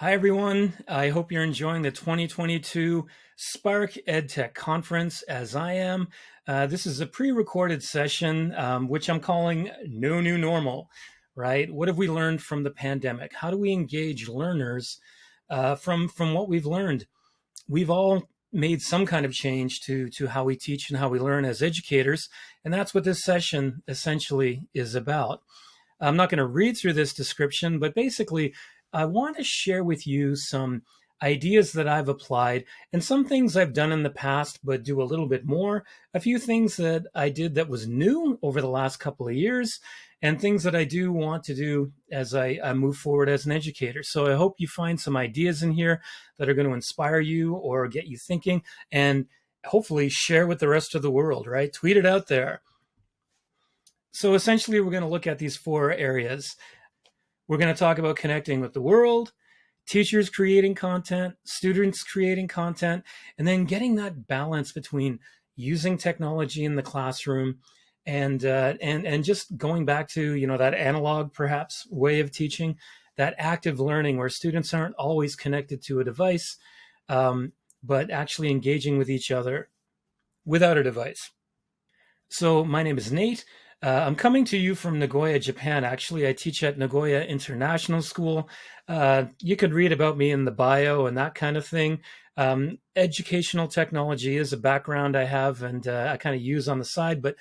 Hi, everyone. I hope you're enjoying the 2022 SPARCC EdTech Conference as I am. This is a pre-recorded session, which I'm calling No New Normal, right? What have we learned from the pandemic? How do we engage learners from what we've learned? We've all made some kind of change to how we teach and how we learn as educators, and that's what this session essentially is about. I'm not going to read through this description, but basically, I want to share with you some ideas that I've applied and some things I've done in the past, but do a little bit more. A few things that I did that was new over the last couple of years, and things that I do want to do as I move forward as an educator. So I hope you find some ideas in here that are going to inspire you or get you thinking, and hopefully share with the rest of the world, right? Tweet it out there. So essentially, we're going to look at these four areas. We're going to talk about connecting with the world, teachers creating content, students creating content, and then getting that balance between using technology in the classroom and just going back to that analog perhaps way of teaching, that active learning where students aren't always connected to a device, but actually engaging with each other without a device. So my name is Nate. I'm coming to you from Nagoya, Japan. Actually, I teach at Nagoya International School. You could read about me in the bio and that kind of thing. Educational technology is a background I have and I kind of use on the side, but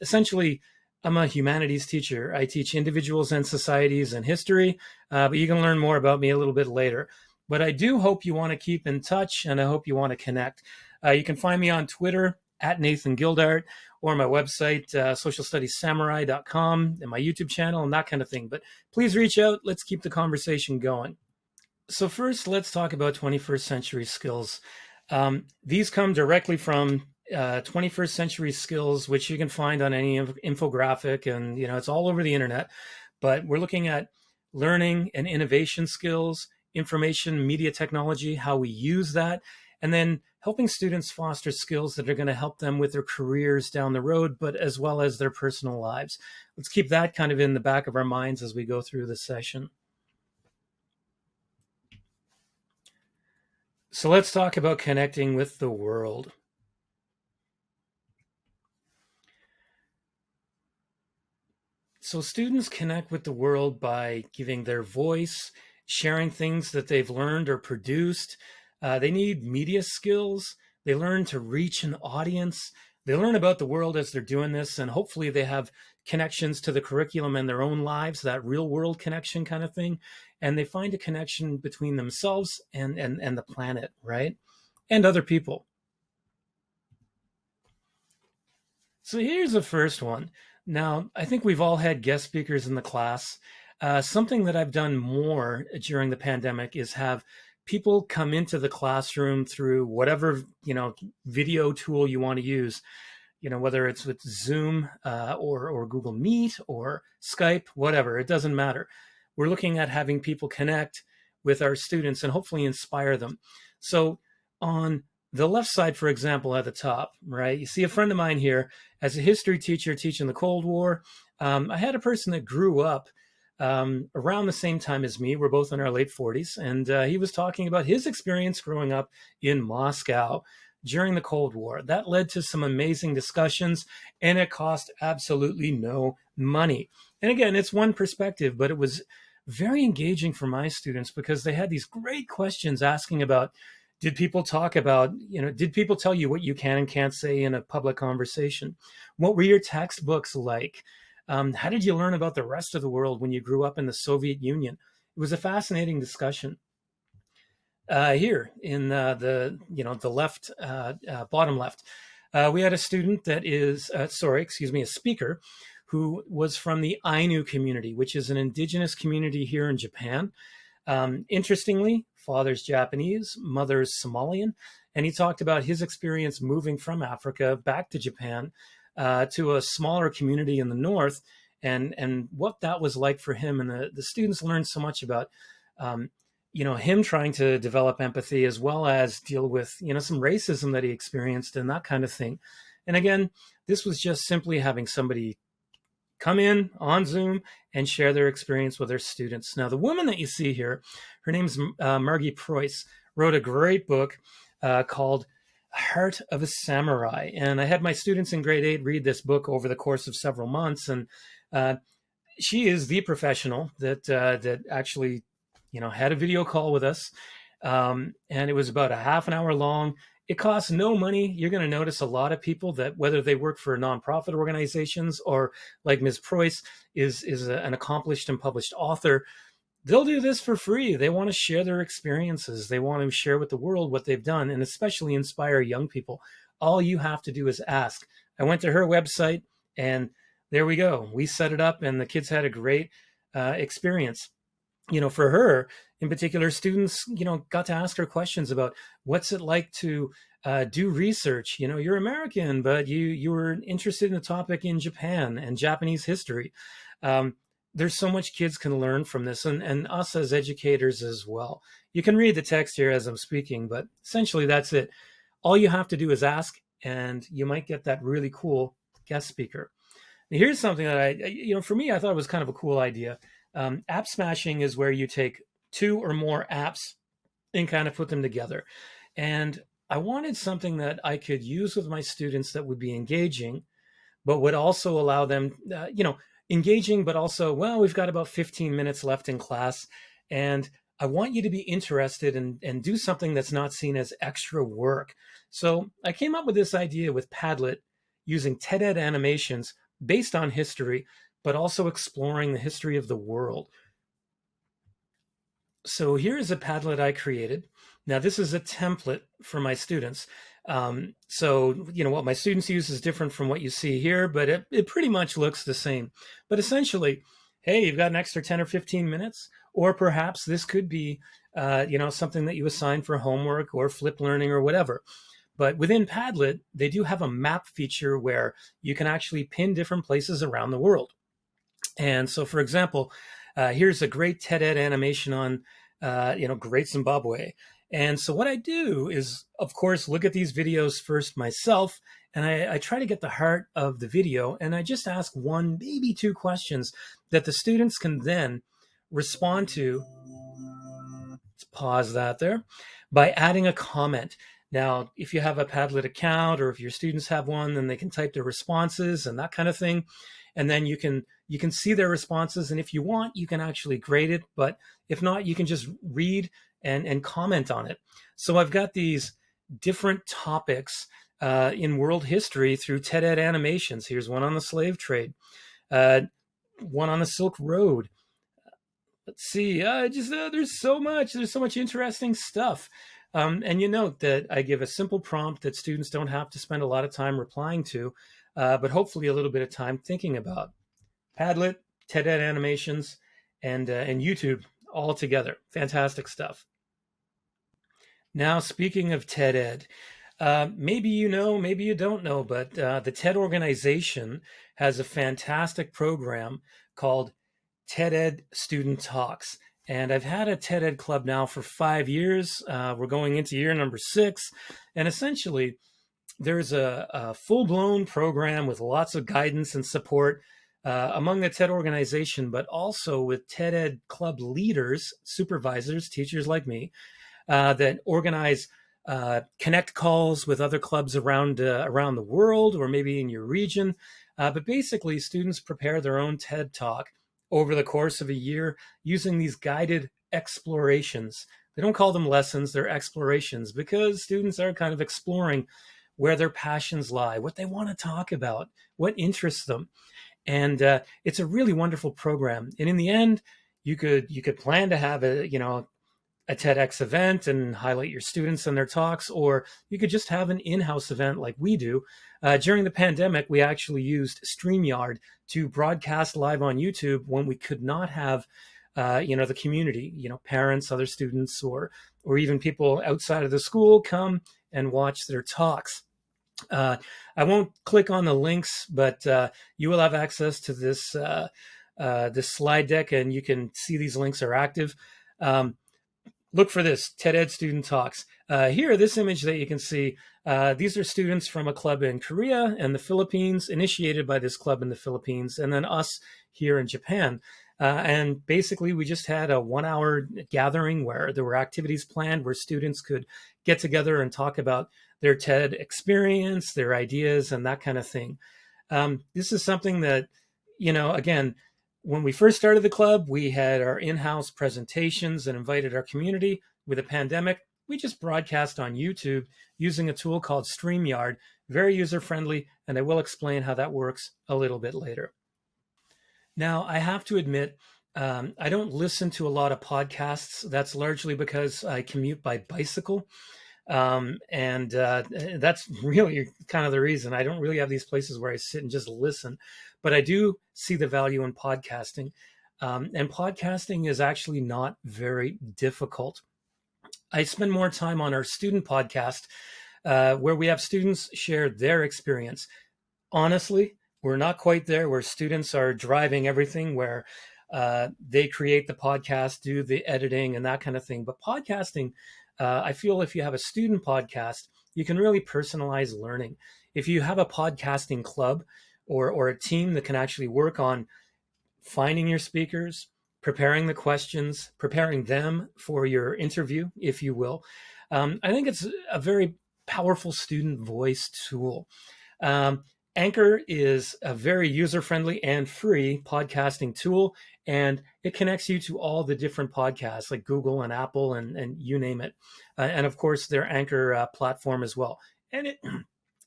essentially, I'm a humanities teacher. I teach individuals and societies and history, but you can learn more about me a little bit later. But I do hope you want to keep in touch and I hope you want to connect. You can find me on Twitter at Nathan Gildart, or my website, socialstudiessamurai.com, and my YouTube channel and that kind of thing. But please reach out. Let's keep the conversation going. So first, let's talk about 21st century skills. These come directly from 21st century skills, which you can find on any infographic, and it's all over the internet. But we're looking at learning and innovation skills, information, media technology, how we use that, and then helping students foster skills that are going to help them with their careers down the road, but as well as their personal lives. Let's keep that kind of in the back of our minds as we go through the session. So let's talk about connecting with the world. So students connect with the world by giving their voice, sharing things that they've learned or produced. They need media skills. They learn to reach an audience. They learn about the world as they're doing this, and hopefully they have connections to the curriculum and their own lives, that real world connection kind of thing. And they find a connection between themselves and the planet, right? And other people. So here's the first one. Now, I think we've all had guest speakers in the class. Something that I've done more during the pandemic is have people come into the classroom through whatever video tool you want to use, whether it's with Zoom or Google Meet or Skype, whatever, it doesn't matter. We're looking at having people connect with our students and hopefully inspire them. So on the left side, for example, at the top, right, you see a friend of mine here as a history teacher teaching the Cold War. I had a person that grew up around the same time as me. We're both in our late 40s. And he was talking about his experience growing up in Moscow during the Cold War. That led to some amazing discussions, and it cost absolutely no money. And again, it's one perspective, but it was very engaging for my students because they had these great questions asking about, did people talk about, did people tell you what you can and can't say in a public conversation? What were your textbooks like? How did you learn about the rest of the world when you grew up in the Soviet Union? It was a fascinating discussion. Here in the left, bottom left, we had a student that is, a speaker who was from the Ainu community, which is an indigenous community here in Japan. Interestingly, father's Japanese, mother's Somalian, and he talked about his experience moving from Africa back to Japan to a smaller community in the north, and what that was like for him. And the students learned so much about him trying to develop empathy as well as deal with some racism that he experienced and that kind of thing. And again, this was just simply having somebody come in on Zoom and share their experience with their students. Now, the woman that you see here, her name's Margie Preuss, wrote a great book called Heart of a Samurai. And I had my students in grade 8 read this book over the course of several months. And she is the professional that actually, had a video call with us. And it was about a half an hour long. It costs no money. You're going to notice a lot of people that, whether they work for nonprofit organizations or like Ms. Preuss is an accomplished and published author, they'll do this for free. They want to share their experiences. They want to share with the world what they've done, and especially inspire young people. All you have to do is ask. I went to her website, and there we go. We set it up, and the kids had a great experience. For her in particular, students, got to ask her questions about what's it like to do research. You're American, but you were interested in a topic in Japan and Japanese history. There's so much kids can learn from this, and us as educators as well. You can read the text here as I'm speaking, but essentially that's it. All you have to do is ask, and you might get that really cool guest speaker. Now, here's something that for me, I thought it was kind of a cool idea. App smashing is where you take 2 or more apps and kind of put them together. And I wanted something that I could use with my students that would be engaging, but would also allow them, engaging, but also, well, we've got about 15 minutes left in class, and I want you to be interested and do something that's not seen as extra work. So I came up with this idea with Padlet using TED-Ed animations based on history, but also exploring the history of the world. So here's a Padlet I created. Now, this is a template for my students. So, what my students use is different from what you see here, but it pretty much looks the same. But essentially, hey, you've got an extra 10 or 15 minutes, or perhaps this could be, something that you assign for homework or flip learning or whatever. But within Padlet, they do have a map feature where you can actually pin different places around the world. And so, for example, here's a great TED-Ed animation on, Great Zimbabwe. And so what I do is, of course, look at these videos first myself, and I try to get the heart of the video, and I just ask 1, maybe 2 questions that the students can then respond to. Let's pause that there, by adding a comment. Now, if you have a Padlet account, or if your students have one, then they can type their responses and that kind of thing. And then you can see their responses. And if you want, you can actually grade it. But if not, you can just read and comment on it. So I've got these different topics in world history through TED-Ed animations. Here's one on the slave trade, one on the Silk Road. Let's see, there's so much interesting stuff. And you note that I give a simple prompt that students don't have to spend a lot of time replying to, but hopefully a little bit of time thinking about. Padlet, TED-Ed animations, and YouTube all together. Fantastic stuff. Now, speaking of TED-Ed, maybe you know, maybe you don't know, but the TED organization has a fantastic program called TED-Ed Student Talks. And I've had a TED-Ed club now for 5 years. We're going into year number 6. And essentially, there's a full-blown program with lots of guidance and support among the TED organization, but also with TED-Ed club leaders, supervisors, teachers like me, that organize connect calls with other clubs around the world, or maybe in your region. But basically, students prepare their own TED Talk over the course of a year using these guided explorations. They don't call them lessons, they're explorations, because students are kind of exploring where their passions lie, what they want to talk about, what interests them. And it's a really wonderful program. And in the end, you could plan to have a TEDx event and highlight your students and their talks, or you could just have an in-house event like we do. During the pandemic, we actually used StreamYard to broadcast live on YouTube when we could not have, the community, parents, other students, or even people outside of the school come and watch their talks. I won't click on the links, but you will have access to this slide deck, and you can see these links are active. Look for this, TED Ed Student Talks. Here, this image that you can see, these are students from a club in Korea and the Philippines, initiated by this club in the Philippines, and then us here in Japan. And basically, we just had a 1 hour gathering where there were activities planned where students could get together and talk about their TED experience, their ideas, and that kind of thing. This is something that, again, when we first started the club, we had our in-house presentations and invited our community. With a pandemic, we just broadcast on YouTube using a tool called StreamYard, very user-friendly, and I will explain how that works a little bit later. Now, I have to admit, I don't listen to a lot of podcasts. That's largely because I commute by bicycle. And that's really kind of the reason. I don't really have these places where I sit and just listen, but I do see the value in podcasting. And podcasting is actually not very difficult. I spend more time on our student podcast, where we have students share their experience. Honestly, we're not quite there where students are driving everything, where they create the podcast, do the editing and that kind of thing. But podcasting, I feel if you have a student podcast, you can really personalize learning. If you have a podcasting club or a team that can actually work on finding your speakers, preparing the questions, preparing them for your interview, if you will, I think it's a very powerful student voice tool. Anchor is a very user-friendly and free podcasting tool, and it connects you to all the different podcasts like Google and Apple and you name it. And of course, their Anchor platform as well. And it,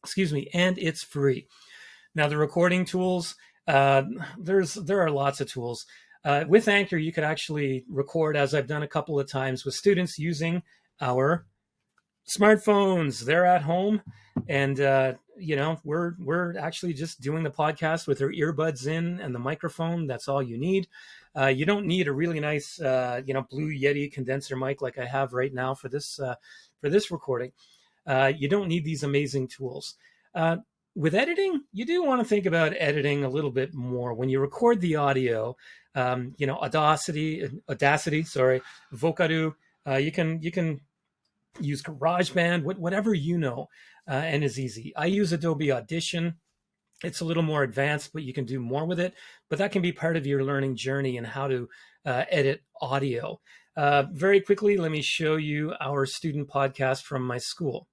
excuse me, and it's free. Now, the recording tools, there are lots of tools. With Anchor, you could actually record, as I've done a couple of times, with students using our smartphones. They're at home, and we're actually just doing the podcast with our earbuds in and the microphone. That's all you need. You don't need a really nice Blue Yeti condenser mic like I have right now for this recording. You don't need these amazing tools. With editing, you do want to think about editing a little bit more. When you record the audio, Audacity, Vocaroo, you can use GarageBand, whatever and is easy. I use Adobe Audition. It's a little more advanced, but you can do more with it. But that can be part of your learning journey and how to edit audio. Very quickly, let me show you our student podcast from my school.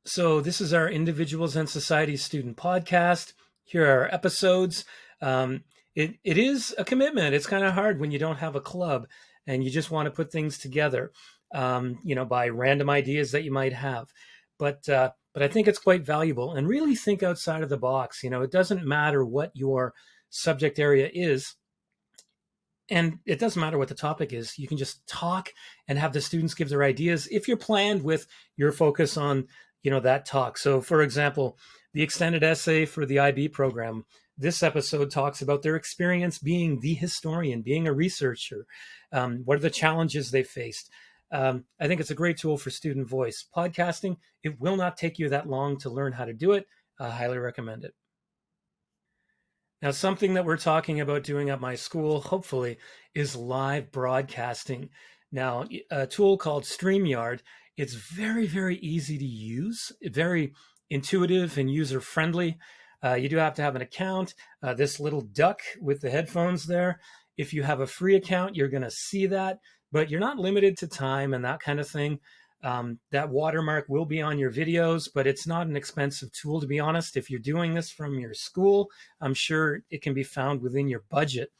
So this is our Individuals and Society student podcast. Here are our episodes. It is a commitment. It's kind of hard when you don't have a club and you just want to put things together, by random ideas that you might have. But I think it's quite valuable, and really think outside of the box. It doesn't matter what your subject area is, and it doesn't matter what the topic is. You can just talk and have the students give their ideas if you're planned with your focus on, that talk. So for example, the extended essay for the IB program, this episode talks about their experience being the historian, being a researcher. What are the challenges they faced? I think it's a great tool for student voice. Podcasting, it will not take you that long to learn how to do it. I highly recommend it. Now, something that we're talking about doing at my school, hopefully, is live broadcasting. Now, a tool called StreamYard, it's very, very easy to use, very intuitive and user-friendly. You do have to have an account. This little duck with the headphones there. If you have a free account, you're going to see that, but you're not limited to time and that kind of thing. That watermark will be on your videos, but it's not an expensive tool, to be honest. If you're doing this from your school, I'm sure it can be found within your budget.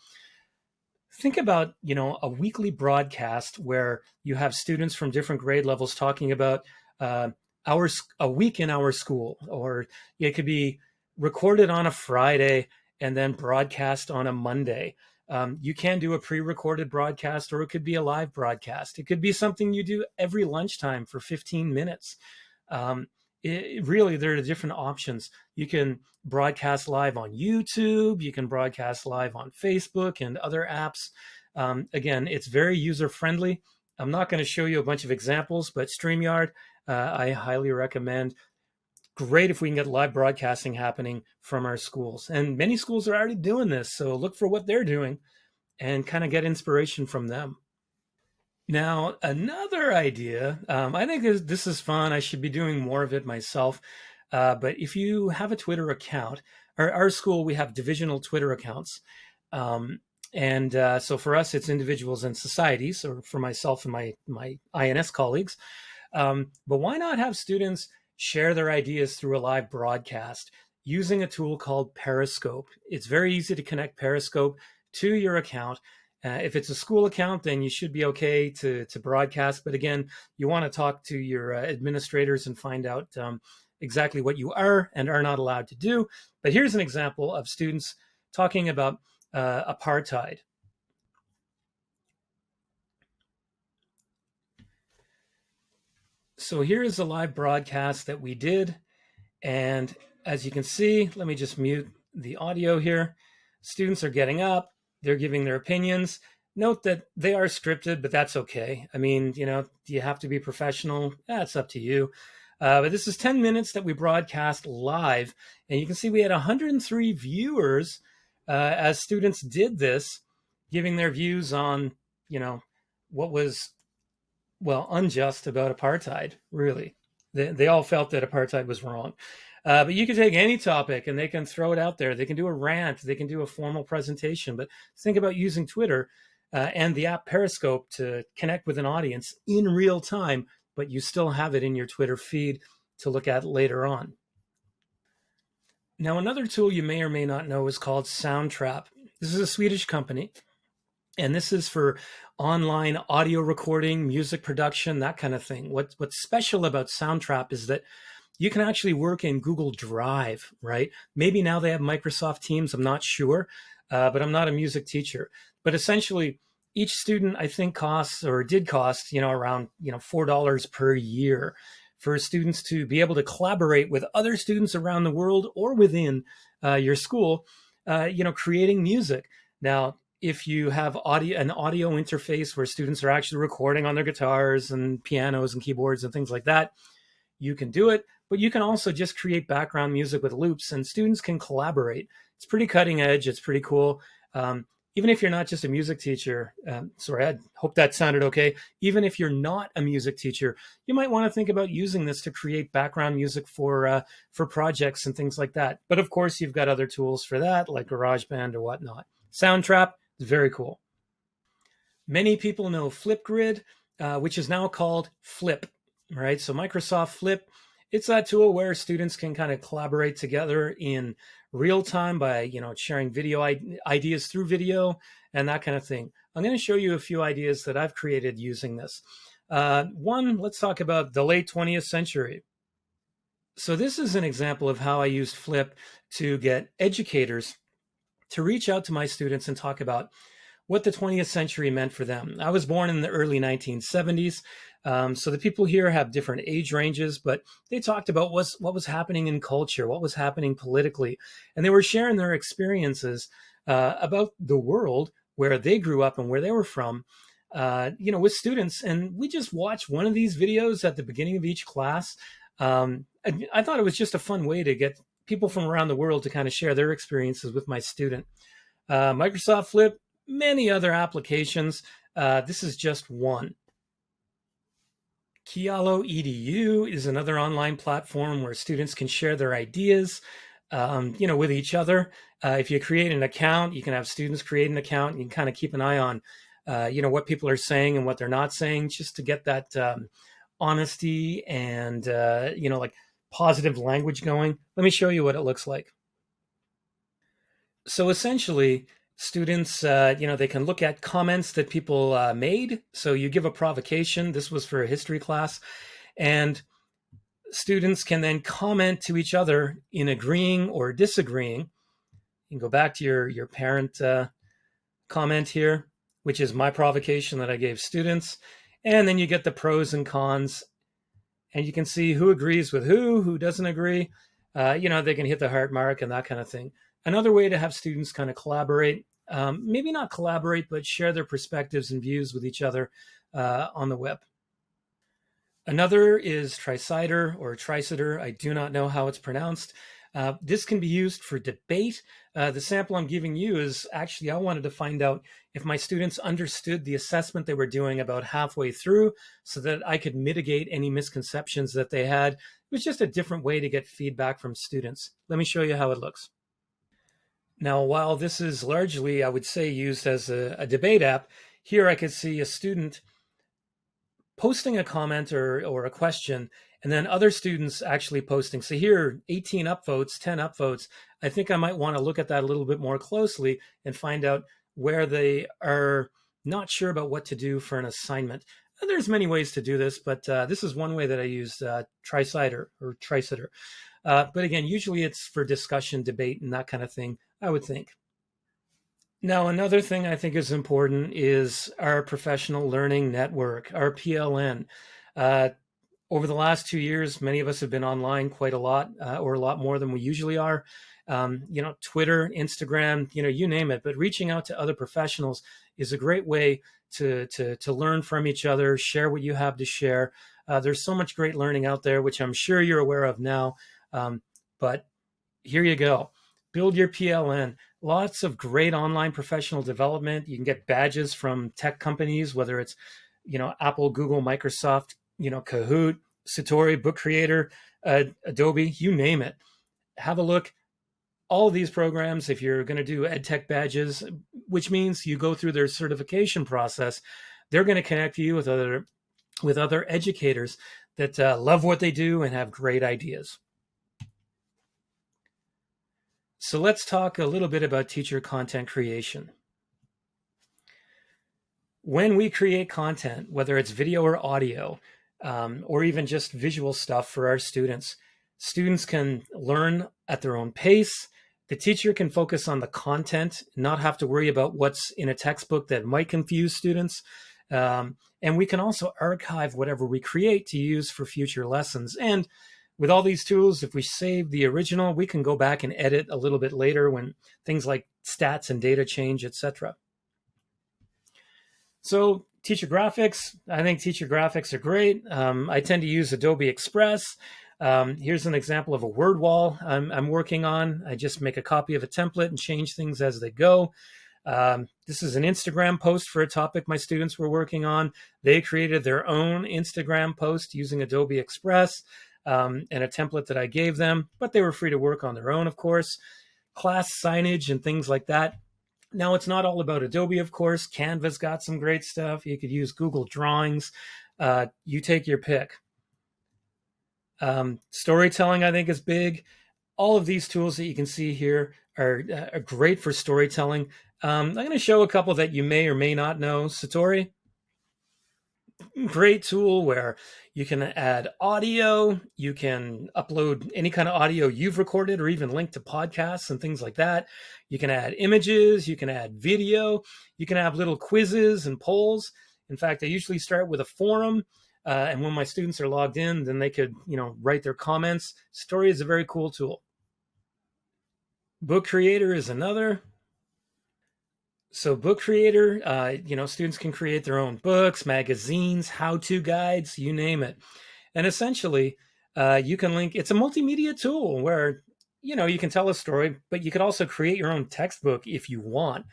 Think about, a weekly broadcast where you have students from different grade levels talking about a week in our school, or it could be recorded on a Friday and then broadcast on a Monday. You can do a pre-recorded broadcast, or it could be a live broadcast. It could be something you do every lunchtime for 15 minutes. Really, there are different options. You can broadcast live on YouTube. You can broadcast live on Facebook and other apps. Again, it's very user-friendly. I'm not going to show you a bunch of examples, but StreamYard, I highly recommend. Great if we can get live broadcasting happening from our schools. And many schools are already doing this, so look for what they're doing and kind of get inspiration from them. Now, another idea, I think this is fun. I should be doing more of it myself. But if you have a Twitter account, our school, we have divisional Twitter accounts. Um, and so for us, it's individuals and societies, or for myself and my INS colleagues. But why not have students share their ideas through a live broadcast using a tool called Periscope? It's very easy to connect Periscope to your account. If it's a school account, then you should be okay to broadcast. But again, you want to talk to your administrators and find out exactly what you are and are not allowed to do. But here's an example of students talking about apartheid. So here is a live broadcast that we did. And as you can see, let me just mute the audio here. Students are getting up, they're giving their opinions. Note that they are scripted, but that's okay. I mean, do you have to be professional? That's up to you. But this is 10 minutes that we broadcast live. And you can see we had 103 viewers as students did this, giving their views on, what was, well, unjust about apartheid, really. They all felt that apartheid was wrong. But you can take any topic and they can throw it out there. They can do a rant, they can do a formal presentation. But think about using Twitter and the app Periscope to connect with an audience in real time, but you still have it in your Twitter feed to look at later on. Now, another tool you may or may not know is called Soundtrap. This is a Swedish company. And this is for online audio recording, music production, that kind of thing. What's special about Soundtrap is that you can actually work in Google Drive, right? Maybe now they have Microsoft Teams, I'm not sure, but I'm not a music teacher. But essentially, each student, I think, costs or did cost, around, $4 per year for students to be able to collaborate with other students around the world or within your school, creating music. Now, if you have an audio interface where students are actually recording on their guitars and pianos and keyboards and things like that, you can do it. But you can also just create background music with loops, and students can collaborate. It's pretty cutting edge. It's pretty cool. Even if you're not just a music teacher, sorry, I hope that sounded okay. Even if you're not a music teacher, you might want to think about using this to create background music for projects and things like that. But of course, you've got other tools for that, like GarageBand or whatnot. Soundtrap is very cool. Many people know Flipgrid, which is now called Flip, right? So Microsoft Flip, it's that tool where students can kind of collaborate together in real time by, sharing video ideas through video and that kind of thing. I'm going to show you a few ideas that I've created using this. One, let's talk about the late 20th century. So this is an example of how I used Flip to get educators to reach out to my students and talk about what the 20th century meant for them. I was born in the early 1970s, so the people here have different age ranges, but they talked about what was happening in culture, what was happening politically, and they were sharing their experiences about the world where they grew up and where they were from, with students. And we just watched one of these videos at the beginning of each class. I thought it was just a fun way to get people from around the world to kind of share their experiences with my student. Microsoft Flip, many other applications. This is just one. Kialo Edu is another online platform where students can share their ideas, with each other. If you create an account, you can have students create an account. You can kind of keep an eye on, what people are saying and what they're not saying, just to get that honesty and, like positive language going. Let me show you what it looks like. So essentially, students, they can look at comments that people made. So you give a provocation. This was for a history class. And students can then comment to each other in agreeing or disagreeing. You can go back to your parent comment here, which is my provocation that I gave students. And then you get the pros and cons. And you can see who agrees with who doesn't agree. They can hit the heart mark and that kind of thing. Another way to have students kind of collaborate, maybe not collaborate, but share their perspectives and views with each other on the web. Another is Tricider or Tricider. I do not know how it's pronounced. This can be used for debate. The sample I'm giving you is actually, I wanted to find out if my students understood the assessment they were doing about halfway through so that I could mitigate any misconceptions that they had. It was just a different way to get feedback from students. Let me show you how it looks. Now, while this is largely, I would say, used as a debate app, here I could see a student posting a comment or a question, and then other students actually posting. So here, 18 upvotes, 10 upvotes. I think I might want to look at that a little bit more closely and find out where they are not sure about what to do for an assignment. There's many ways to do this, but this is one way that I used Tricider or Tricider. But again, usually it's for discussion, debate, and that kind of thing, I would think. Now, another thing I think is important is our professional learning network, our PLN. Uh, Over the last 2 years, many of us have been online quite a lot, or a lot more than we usually are. Twitter, Instagram, you name it. But reaching out to other professionals is a great way to learn from each other, share what you have to share. There's so much great learning out there, which I'm sure you're aware of now. But here you go. Build your PLN. Lots of great online professional development. You can get badges from tech companies, whether it's, Apple, Google, Microsoft, Kahoot, Satori, Book Creator, Adobe, you name it. Have a look. All of these programs, if you're going to do EdTech badges, which means you go through their certification process, they're going to connect you with other educators that love what they do and have great ideas. So let's talk a little bit about teacher content creation. When we create content, whether it's video or audio, or even just visual stuff for our students can learn at their own pace. The teacher can focus on the content, not have to worry about what's in a textbook that might confuse students. And we can also archive whatever we create to use for future lessons. And with all these tools, if we save the original, we can go back and edit a little bit later when things like stats and data change, etc. So teacher graphics, I think teacher graphics are great. I tend to use Adobe Express. Here's an example of a word wall I'm working on. I just make a copy of a template and change things as they go. This is an Instagram post for a topic my students were working on. They created their own Instagram post using Adobe Express and a template that I gave them, but they were free to work on their own, of course. Class signage and things like that. Now, it's not all about Adobe, of course. Canva's got some great stuff. You could use Google Drawings. You take your pick. Storytelling, I think, is big. All of these tools that you can see here are great for storytelling. I'm going to show a couple that you may or may not know. Satori, great tool where you can add audio, you can upload any kind of audio you've recorded or even link to podcasts and things like that. You can add images, you can add video, you can have little quizzes and polls. In fact, I usually start with a forum, and when my students are logged in, then they could, write their comments. Story is a very cool tool. Book Creator is another. So Book Creator, students can create their own books, magazines, how-to guides, you name it. And essentially, you can link, it's a multimedia tool where, you can tell a story, but you could also create your own textbook if you want.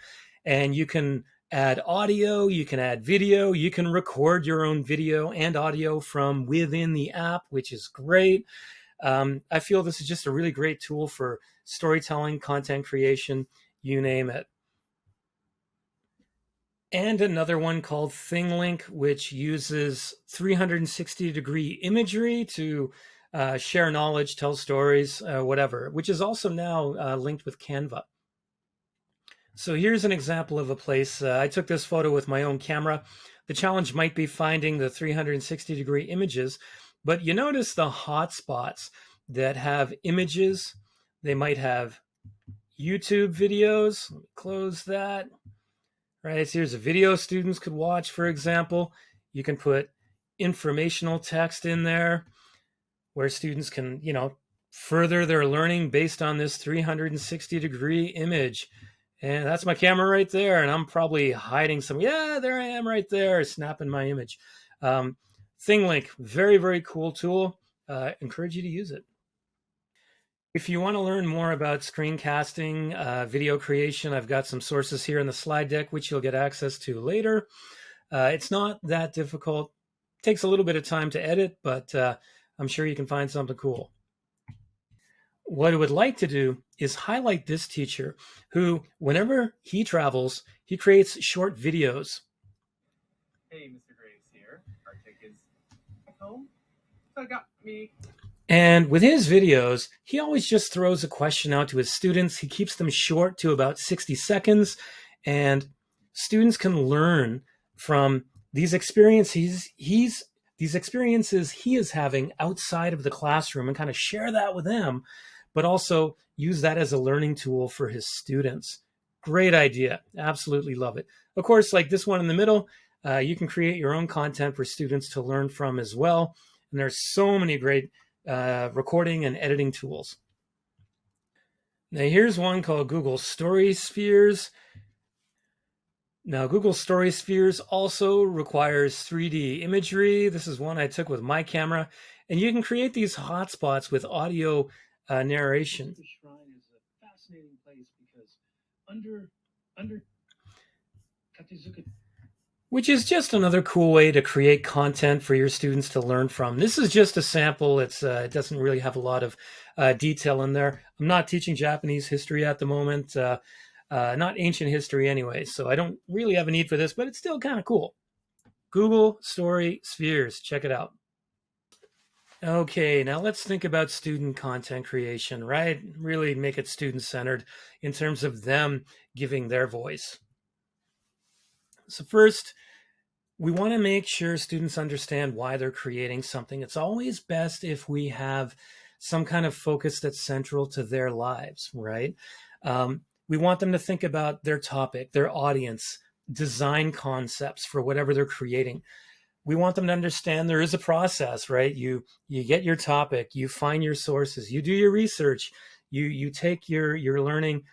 And you can add audio, you can add video, you can record your own video and audio from within the app, which is great. I feel this is just a really great tool for storytelling, content creation, you name it. And another one called ThingLink, which uses 360-degree imagery to share knowledge, tell stories, whatever, which is also now linked with Canva. So here's an example of a place. I took this photo with my own camera. The challenge might be finding the 360-degree images, but you notice the hotspots that have images. They might have YouTube videos. Let me close that. Right, so here's a video students could watch, for example. You can put informational text in there where students can, further their learning based on this 360-degree image. And that's my camera right there. And I'm probably hiding some, there I am right there, snapping my image. ThingLink, very, very cool tool. Encourage you to use it. If you want to learn more about screencasting, video creation, I've got some sources here in the slide deck, which you'll get access to later. It's not that difficult. Takes a little bit of time to edit, but I'm sure you can find something cool. What I would like to do is highlight this teacher who, whenever he travels, he creates short videos. Hey, Mr. Graves here. SPARCC is home, so I got me. And with his videos, he always just throws a question out to his students. He keeps them short to about 60 seconds, and students can learn from these experiences he is having outside of the classroom and kind of share that with them, but also use that as a learning tool for his students. Great idea. Absolutely love it. Of course, like this one in the middle, you can create your own content for students to learn from as well. And there's so many great recording and editing tools. Now here's one called Google Story Spheres. Now Google Story Spheres also requires 3D imagery. This is one I took with my camera, and you can create these hotspots with audio narration. The shrine is a fascinating place because under Katizuka, which is just another cool way to create content for your students to learn from. This is just a sample. It doesn't really have a lot of detail in there. I'm not teaching Japanese history at the moment, not ancient history anyway, so I don't really have a need for this, but it's still kind of cool. Google Story Spheres, check it out. Okay, now let's think about student content creation, right? Really make it student-centered in terms of them giving their voice. So first, we want to make sure students understand why they're creating something. It's always best if we have some kind of focus that's central to their lives, right? We want them to think about their topic, their audience, design concepts for whatever they're creating. We want them to understand there is a process, right? You get your topic, you find your sources, you do your research, you take your learning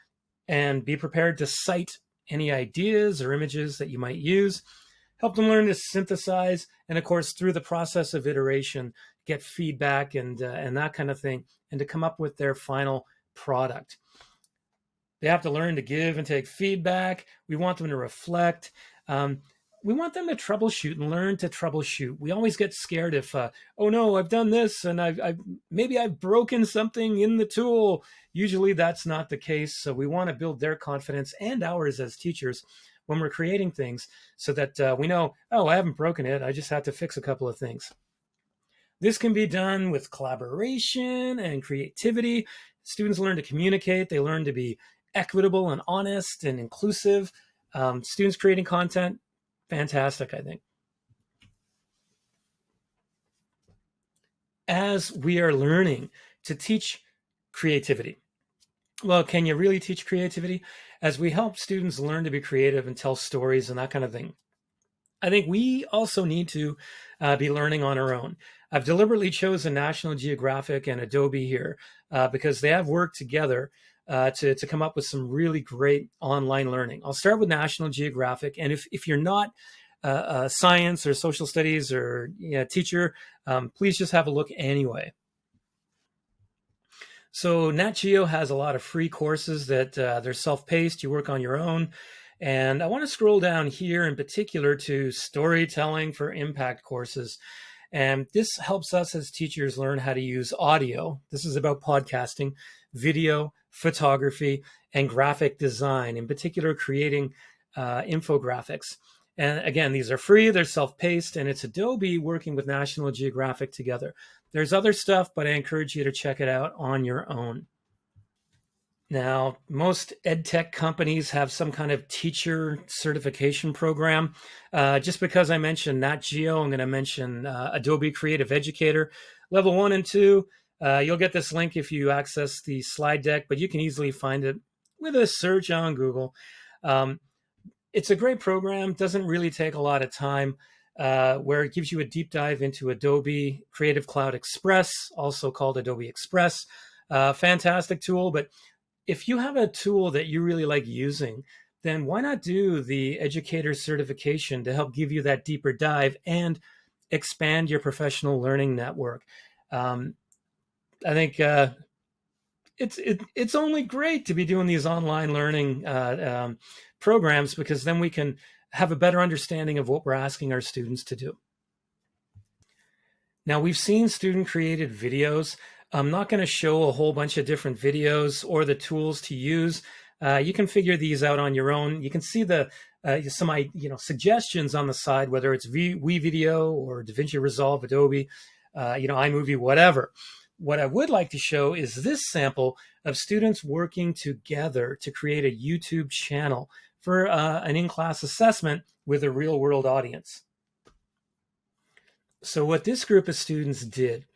and be prepared to cite any ideas or images that you might use. Help them learn to synthesize, and of course, through the process of iteration, get feedback and that kind of thing, and to come up with their final product. They have to learn to give and take feedback. We want them to reflect. We want them to troubleshoot and learn to troubleshoot. We always get scared if, oh no, I've done this and maybe I've broken something in the tool. Usually that's not the case. So we want to build their confidence and ours as teachers when we're creating things so that we know, oh, I haven't broken it. I just had to fix a couple of things. This can be done with collaboration and creativity. Students learn to communicate. They learn to be equitable and honest and inclusive. Students creating content, fantastic, I think. As we are learning to teach creativity, well, can you really teach creativity? As we help students learn to be creative and tell stories and that kind of thing, I think we also need to be learning on our own. I've deliberately chosen National Geographic and Adobe here because they have worked together to come up with some really great online learning. I'll start with National Geographic, and if you're not a science or social studies or teacher, please just have a look anyway. So Nat Geo has a lot of free courses that they're self-paced. You work on your own. And I want to scroll down here in particular to storytelling for impact courses. And this helps us as teachers learn how to use audio. This is about podcasting, video, photography, and graphic design, in particular, creating infographics. And again, these are free, they're self-paced, and it's Adobe working with National Geographic together. There's other stuff, but I encourage you to check it out on your own. Now, most ed tech companies have some kind of teacher certification program. Just because I mentioned Nat Geo, I'm going to mention Adobe Creative Educator. Level 1 and 2, you'll get this link if you access the slide deck, but you can easily find it with a search on Google. It's a great program, doesn't really take a lot of time, where it gives you a deep dive into Adobe Creative Cloud Express, also called Adobe Express. Fantastic tool, but if you have a tool that you really like using, then why not do the educator certification to help give you that deeper dive and expand your professional learning network? I think it's only great to be doing these online learning programs, because then we can have a better understanding of what we're asking our students to do. Now, we've seen student created videos. I'm not going to show a whole bunch of different videos or the tools to use. You can figure these out on your own. You can see the some suggestions on the side, whether it's WeVideo or DaVinci Resolve, Adobe, iMovie, whatever. What I would like to show is this sample of students working together to create a YouTube channel for an in-class assessment with a real-world audience. So what this group of students did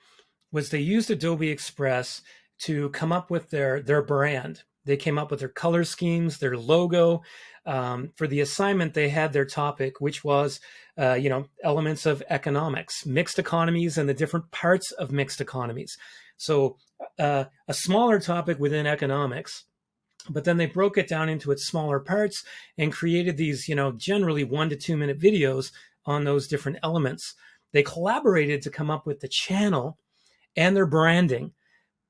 was they used Adobe Express to come up with their brand. They came up with their color schemes, their logo. For the assignment, they had their topic, which was, elements of economics, mixed economies, and the different parts of mixed economies. So a smaller topic within economics, but then they broke it down into its smaller parts and created these, generally 1 to 2 minute videos on those different elements. They collaborated to come up with the channel and their branding,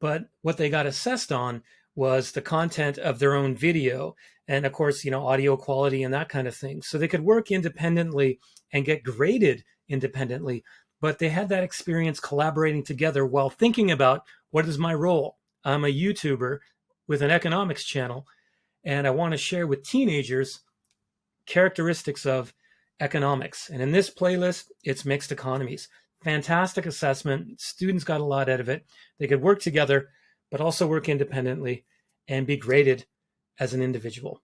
but what they got assessed on was the content of their own video and, of course, audio quality and that kind of thing. So they could work independently and get graded independently, but they had that experience collaborating together while thinking about, what is my role? I'm a YouTuber with an economics channel, and I want to share with teenagers characteristics of economics. And in this playlist, it's mixed economies. Fantastic assessment. Students got a lot out of it. They could work together, but also work independently and be graded as an individual.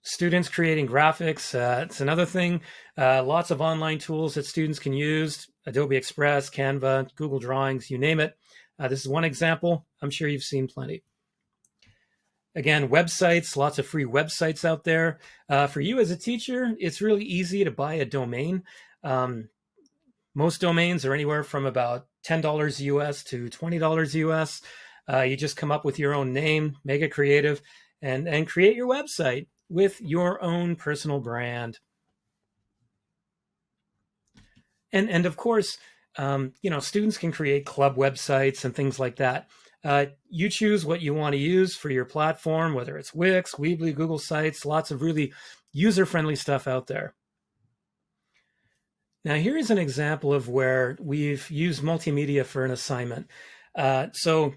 Students creating graphics, it's another thing. Lots of online tools that students can use: Adobe Express, Canva, Google Drawings, you name it. This is one example. I'm sure you've seen plenty. Again, websites, lots of free websites out there. For you as a teacher, it's really easy to buy a domain. Most domains are anywhere from about $10 US to $20 US. You just come up with your own name, make it creative, and create your website with your own personal brand. And of course, students can create club websites and things like that. You choose what you want to use for your platform, whether it's Wix, Weebly, Google Sites, lots of really user-friendly stuff out there. Now, here is an example of where we've used multimedia for an assignment. So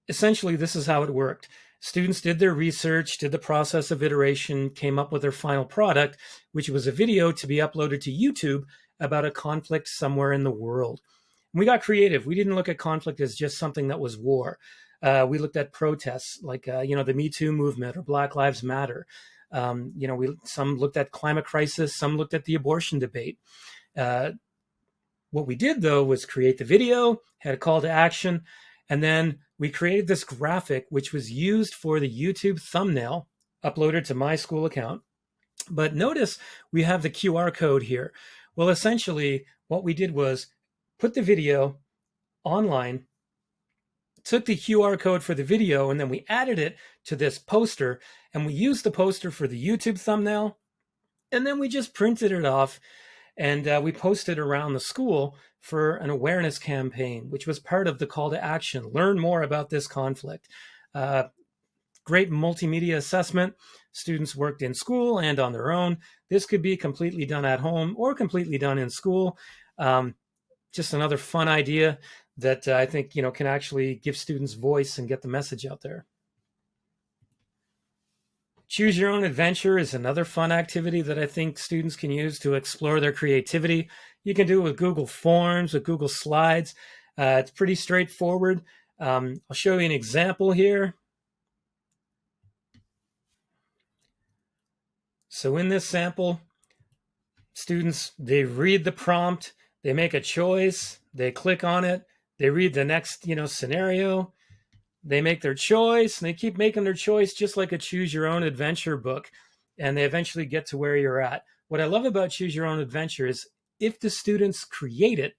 essentially, this is how it worked. Students did their research, did the process of iteration, came up with their final product, which was a video to be uploaded to YouTube about a conflict somewhere in the world. We got creative. We didn't look at conflict as just something that was war. We looked at protests like, the Me Too movement or Black Lives Matter. Some looked at climate crisis, some looked at the abortion debate. What we did, though, was create the video, had a call to action, and then we created this graphic, which was used for the YouTube thumbnail, uploaded to my school account. But notice we have the QR code here. Well, essentially, what we did was put the video online, took the QR code for the video, and then we added it to this poster, and we used the poster for the YouTube thumbnail, and then we just printed it off, and we posted around the school for an awareness campaign, which was part of the call to action. Learn more about this conflict. Great multimedia assessment. Students worked in school and on their own. This could be completely done at home or completely done in school. Just another fun idea that I think can actually give students voice and get the message out there. Choose your own adventure is another fun activity that I think students can use to explore their creativity. You can do it with Google Forms, with Google Slides. It's pretty straightforward. I'll show you an example here. So in this sample, students, they read the prompt, they make a choice, they click on it, they read the next, scenario, they make their choice, and they keep making their choice just like a choose your own adventure book, and they eventually get to where you're at. What I love about choose your own adventure is if the students create it,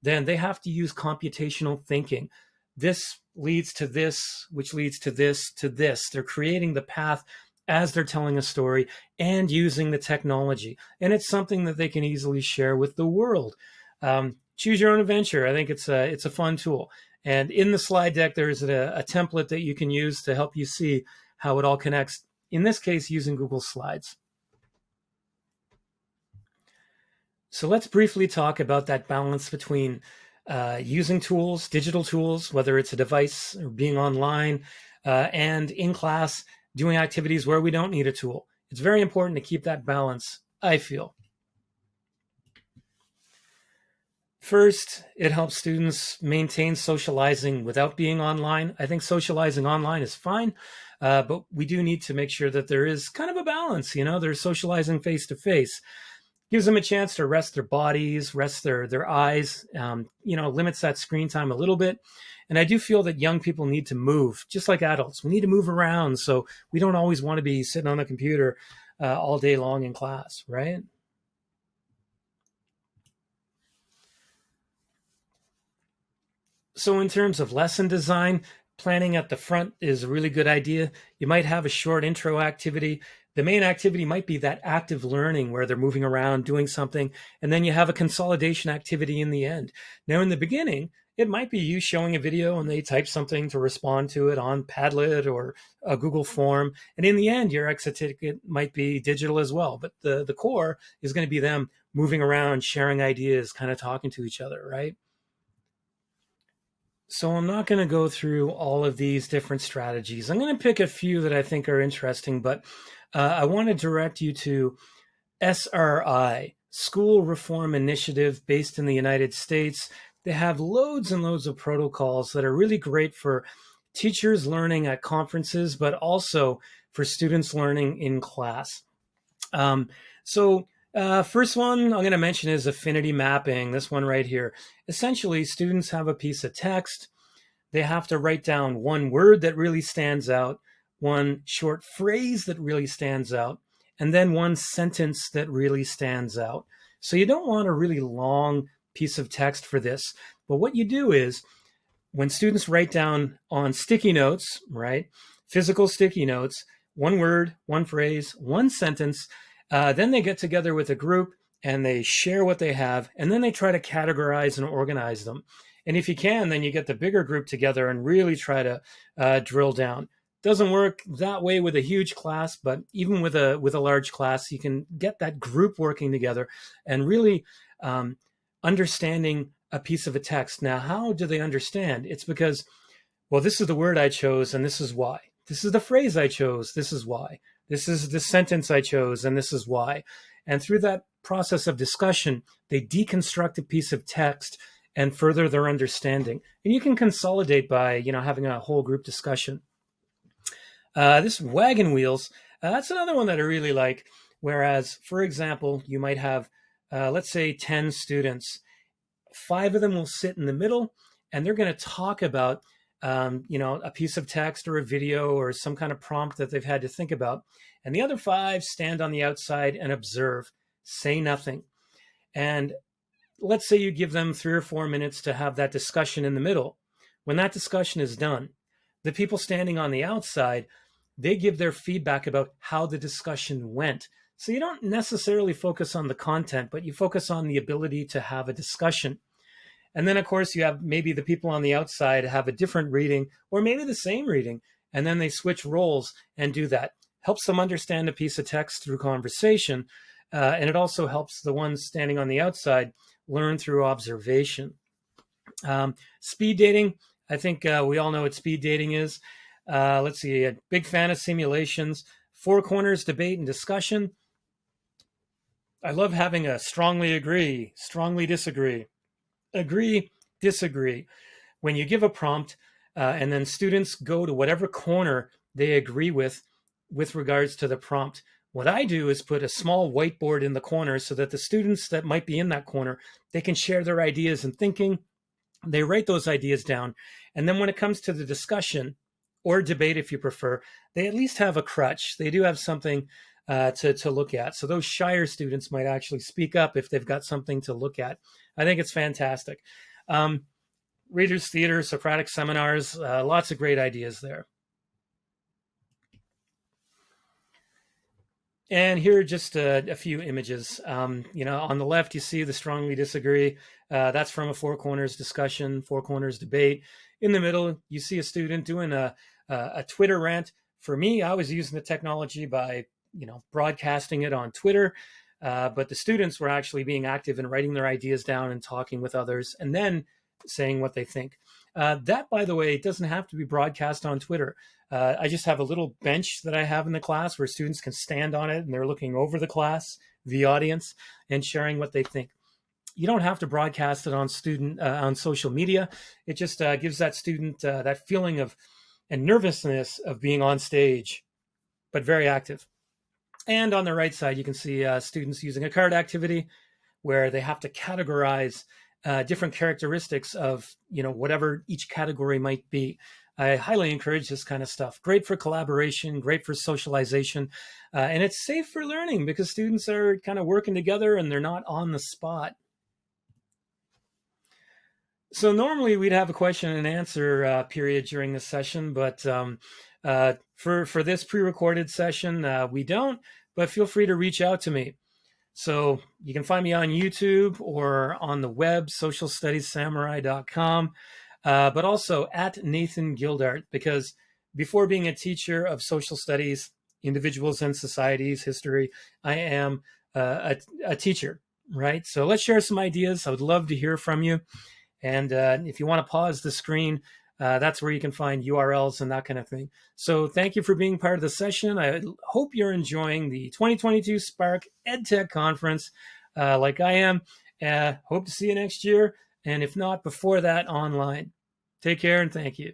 then they have to use computational thinking. This leads to this, which leads to this, to this. They're creating the path as they're telling a story and using the technology. And it's something that they can easily share with the world. Choose your own adventure. I think it's a fun tool. And in the slide deck, there's a template that you can use to help you see how it all connects, in this case, using Google Slides. So let's briefly talk about that balance between using tools, digital tools, whether it's a device or being online, and in class, doing activities where we don't need a tool. It's very important to keep that balance, I feel. First, it helps students maintain socializing without being online. I think socializing online is fine, but we do need to make sure that there is kind of a balance. They're socializing face to face. Gives them a chance to rest their bodies, rest their eyes, limits that screen time a little bit. And I do feel that young people need to move, just like adults. We need to move around, so we don't always want to be sitting on the computer all day long in class, right? So in terms of lesson design, planning at the front is a really good idea. You might have a short intro activity. The main activity might be that active learning where they're moving around, doing something, and then you have a consolidation activity in the end. Now, in the beginning, it might be you showing a video and they type something to respond to it on Padlet or a Google form. And in the end, your exit ticket might be digital as well. But the core is going to be them moving around, sharing ideas, kind of talking to each other, right? So I'm not going to go through all of these different strategies. I'm going to pick a few that I think are interesting, but I want to direct you to SRI, School Reform Initiative, based in the United States. They have loads and loads of protocols that are really great for teachers learning at conferences, but also for students learning in class. First one I'm going to mention is affinity mapping, this one right here. Essentially, students have a piece of text. They have to write down one word that really stands out, one short phrase that really stands out, and then one sentence that really stands out. So you don't want a really long piece of text for this. But what you do is when students write down on sticky notes, right, physical sticky notes, one word, one phrase, one sentence, then they get together with a group and they share what they have, and then they try to categorize and organize them. And if you can, then you get the bigger group together and really try to drill down. Doesn't work that way with a huge class, but even with a large class, you can get that group working together and really understanding a piece of a text. Now, how do they understand? It's because, well, this is the word I chose, and this is why. This is the phrase I chose, this is why. This is the sentence I chose, and this is why. And through that process of discussion, they deconstruct a piece of text and further their understanding. And you can consolidate by, having a whole group discussion. This wagon wheels, that's another one that I really like. Whereas, for example, you might have, let's say 10 students. 5 of them will sit in the middle, and they're going to talk about a piece of text or a video or some kind of prompt that they've had to think about. And the other 5 stand on the outside and observe, say nothing. And let's say you give them 3 or 4 minutes to have that discussion in the middle. When that discussion is done, the people standing on the outside, they give their feedback about how the discussion went. So you don't necessarily focus on the content, but you focus on the ability to have a discussion. And then, of course, you have maybe the people on the outside have a different reading or maybe the same reading, and then they switch roles and do that. Helps them understand a piece of text through conversation, and it also helps the ones standing on the outside learn through observation. Speed dating, I think we all know what speed dating is. Let's see, a big fan of simulations. 4 corners, debate, and discussion. I love having a strongly agree, strongly disagree. Agree, disagree. When you give a prompt and then students go to whatever corner they agree with regards to the prompt, what I do is put a small whiteboard in the corner so that the students that might be in that corner, they can share their ideas and thinking. They write those ideas down. And then when it comes to the discussion or debate, if you prefer, they at least have a crutch. They do have something to look at. So those shyer students might actually speak up if they've got something to look at. I think it's fantastic. Readers Theater, Socratic seminars, lots of great ideas there. And here are just a few images. On the left, you see the strongly disagree. That's from a Four Corners discussion, Four Corners debate. In the middle, you see a student doing a Twitter rant. For me, I was using the technology by broadcasting it on Twitter, but the students were actually being active and writing their ideas down and talking with others, and then saying what they think. That, by the way, doesn't have to be broadcast on Twitter. I just have a little bench that I have in the class where students can stand on it and they're looking over the class, the audience, and sharing what they think. You don't have to broadcast it on social media. It just gives that student that feeling of and nervousness of being on stage, but very active. And on the right side, you can see students using a card activity where they have to categorize different characteristics of whatever each category might be. I highly encourage this kind of stuff. Great for collaboration, great for socialization, and it's safe for learning because students are kind of working together and they're not on the spot. So normally we'd have a question and answer period during this session, but for this pre-recorded session, we don't, but feel free to reach out to me. So you can find me on YouTube or on the web, socialstudiessamurai.com, but also at Nathan Gildart, because before being a teacher of social studies, individuals and societies, history, I am a teacher, right? So let's share some ideas. I would love to hear from you. And if you want to pause the screen, that's where you can find URLs and that kind of thing. So thank you for being part of the session. I hope you're enjoying the 2022 SPARCC EdTech Conference like I am. Hope to see you next year. And if not, before that, online. Take care and thank you.